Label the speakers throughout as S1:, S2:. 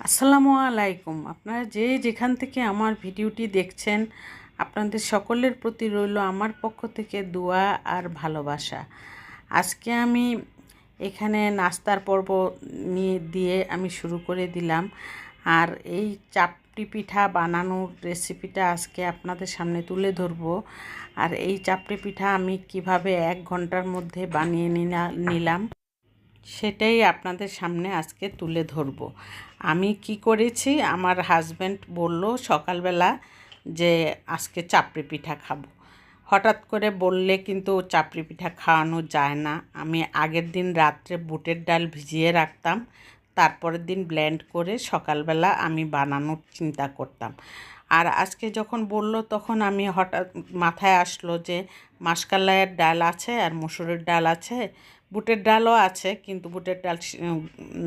S1: আসসালামু আলাইকুম। আপনারা যে যেখান থেকে আমার ভিডিওটি দেখছেন, আপনাদের সকলের প্রতি রইল আমার পক্ষ থেকে দোয়া আর ভালোবাসা। আজকে আমি এখানে নাস্তার পর্ব দিয়ে আমি শুরু করে দিলাম। আর এই চাপটি পিঠা বানানোর রেসিপিটা আজকে আপনাদের সামনে তুলে ধরব। আর এই চাপটি পিঠা আমি কিভাবে 1 ঘন্টার মধ্যে বানিয়ে নিলাম সেটাই আপনাদের সামনে আজকে তুলে ধরব। আমি কি করেছি, আমার হাজব্যান্ড বলল সকালবেলা যে আজকে চাপড়ি পিঠা খাবো। হঠাৎ করে বললে কিন্তু চাপড়ি পিঠা খাওয়ানো যায় না। আমি আগের দিন রাত্রে বুটের ডাল ভিজিয়ে রাখতাম, তারপরের দিন ব্লেন্ড করে সকালবেলা আমি বানানোর চিন্তা করতাম। আর আজকে যখন বলল তখন আমি হঠাৎ মাথায় আসলো যে মাসকলাইয়ের ডাল আছে আর মসুরের ডাল আছে, বুটের ডালও আছে, কিন্তু বুটের ডাল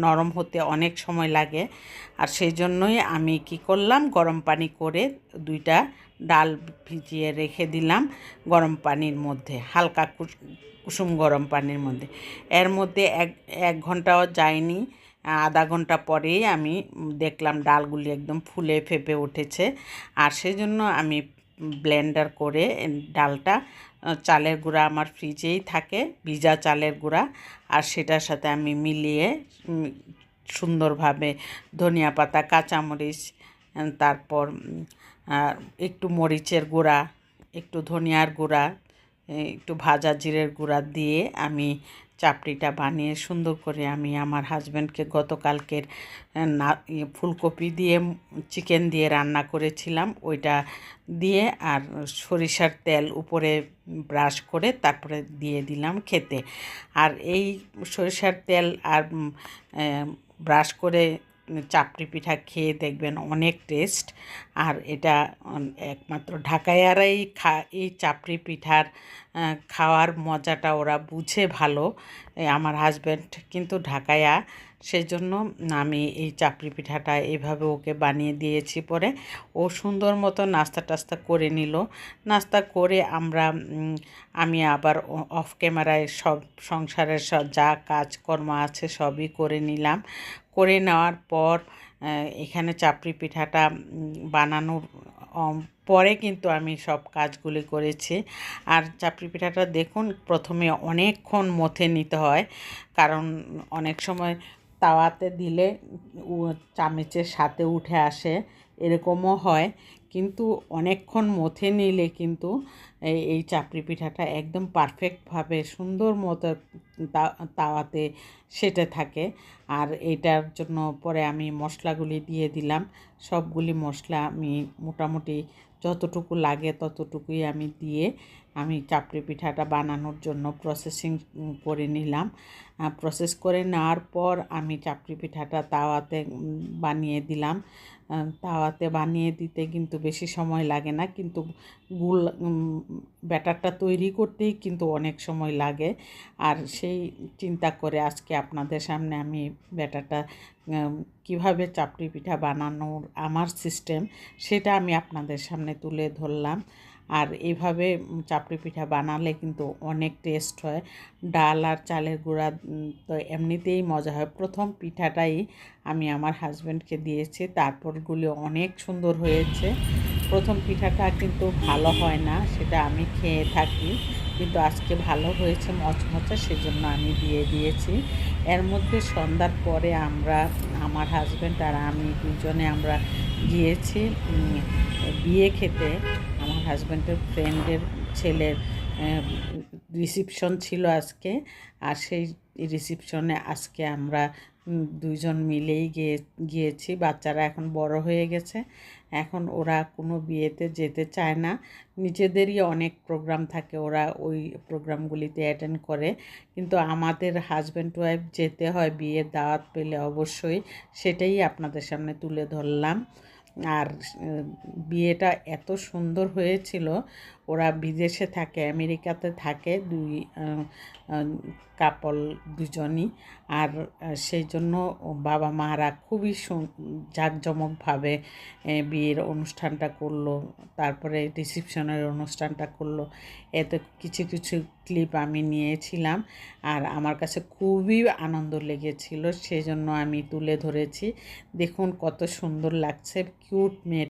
S1: নরম হতে অনেক সময় লাগে। আর সেই জন্যই আমি কি করলাম, গরম পানি করে 2টা ডাল ভিজিয়ে রেখে দিলাম গরম পানির মধ্যে, হালকা কুসুম গরম পানির মধ্যে। এর মধ্যে এক ঘন্টাও যায়নি, আধা ঘন্টা পরেই আমি দেখলাম ডালগুলি একদম ফুলে ফেপে উঠেছে। আর সেই জন্য আমি ব্লেন্ডার করে ডালটা, চালের গুঁড়া আমার ফ্রিজেই থাকে, ভিজা চালের গুঁড়া, আর সেটার সাথে আমি মিলিয়ে সুন্দরভাবে ধনিয়া পাতা, কাঁচামরিচ, তারপর একটু মরিচের গুঁড়া, একটু ধনিয়ার গুঁড়া, একটু ভাজা জিরের গুঁড়া দিয়ে আমি চাপড়িটা বানিয়ে সুন্দর করে আমি আমার হাজব্যান্ডকে গতকালকের ফুলকপি দিয়ে চিকেন দিয়ে রান্না করেছিলাম, ওইটা দিয়ে আর সরিষার তেল উপরে ব্রাশ করে তারপরে দিয়ে দিলাম খেতে। আর এই সরিষার তেল আর ব্রাশ করে চাপড়ি পিঠা খেয়ে দেখবেন অনেক টেস্ট। আর এটা একমাত্র ঢাকাইয়ারাই এই চাপড়ি পিঠার খাওয়ার মজাটা ওরা বুঝে ভালো। আমার হাজব্যান্ড কিন্তু ঢাকাইয়া, সেই জন্য আমি এই চাপড়ি পিঠাটা এইভাবে ওকে বানিয়ে দিয়েছি। পরে ও সুন্দর মতো নাস্তা টাস্তা করে নিল। নাস্তা করে আমি আবার অফ ক্যামেরায় সব সংসারের যা কাজকর্ম আছে সবই করে নিলাম। করে নেওয়ার পর এখানে চাপড়ি পিঠাটা বানানোর পরে কিন্তু আমি সব কাজগুলি করেছি। আর চাপড়ি পিঠাটা দেখুন, প্রথমে অনেকক্ষণ মথে নিতে হয়, কারণ অনেক সময় তাওয়াতে দিলে চামচের সাথে উঠে আসে, এরকমও হয়। কিন্তু অনেকক্ষণ মথে নিলে কিন্তু এই চাপড়ি পিঠাটা একদম পারফেক্টভাবে সুন্দর মতো তাওয়াতে সেটে থাকে। আর এটার জন্য পরে আমি মশলাগুলি দিয়ে দিলাম। সবগুলি মশলা আমি মোটামুটি যতটুকু লাগে ততটুকুই আমি দিয়ে আমি চাপড়ি পিঠাটা বানানোর জন্য প্রসেসিং করে নিলাম। প্রসেস করে নেওয়ার পর আমি চাপড়ি পিঠাটা তাওয়াতে বানিয়ে দিলাম। তাওয়াতে বানিয়ে দিতে কিন্তু বেশি সময় লাগে না, কিন্তু ব্যাটারটা তৈরি করতেই কিন্তু অনেক সময় লাগে। আর সেই চিন্তা করে আজকে আপনাদের সামনে আমি ব্যাটারটা কিভাবে চাপড়ি পিঠা বানানোর আমার সিস্টেম সেটা আমি আপনাদের সামনে তুলে ধরলাম। আর এইভাবে চাপড়ি পিঠা বানালে কিন্তু অনেক টেস্ট হয়। ডাল আর চালের গুঁড়া তো এমনিতেই মজা হয়। প্রথম পিঠাটাই আমি আমার হাজব্যান্ডকে দিয়েছি, তারপরগুলো অনেক সুন্দর হয়েছে। প্রথম পিঠাটা কিন্তু ভালো হয় না, সেটা আমি খেয়ে থাকি, কিন্তু আজকে ভালো হয়েছে মচমচে, সেজন্য আমি দিয়ে দিয়েছি। এর মধ্যে সন্ধ্যার পরে আমার হাজব্যান্ড আর আমি দুজনে আমরা গিয়েছি বিয়ে খেতে। আমার হাজব্যান্ডের ফ্রেন্ডের ছেলের রিসিপশন ছিল আজকে। আর সেই রিসিপশনে আজকে আমরা দুইজন মিলেই গিয়েছি। বাচ্চারা এখন বড় হয়ে গেছে, এখন ওরা কোনো বিয়েতে যেতে চায় না, নিজেদেরই অনেক প্রোগ্রাম থাকে, ওরা ওই প্রোগ্রামগুলিতে অ্যাটেন্ড করে। কিন্তু আমাদের হাজব্যান্ড ওয়াইফ যেতে হয়, বিয়ের দাওয়াত পেলে অবশ্যই, সেটাই আপনাদের সামনে তুলে ধরলাম। আর বিয়েটা এত সুন্দর হয়েছিল, ওরা বিদেশে থাকে, আমেরিকাতে থাকে, কাপল দুজনই। আর সেই জন্য বাবা মারা খুবই জাঁকজমকভাবে বিয়ের অনুষ্ঠানটা করলো, তারপরে রিসেপশনের অনুষ্ঠানটা করলো। এতে কিছু কিছু ক্লিপ আমি নিয়েছিলাম, আর আমার কাছে খুবই আনন্দ লেগেছিল, সেজন্য আমি তুলে ধরেছি। দেখুন কত সুন্দর লাগছে, কিউট মেয়ে।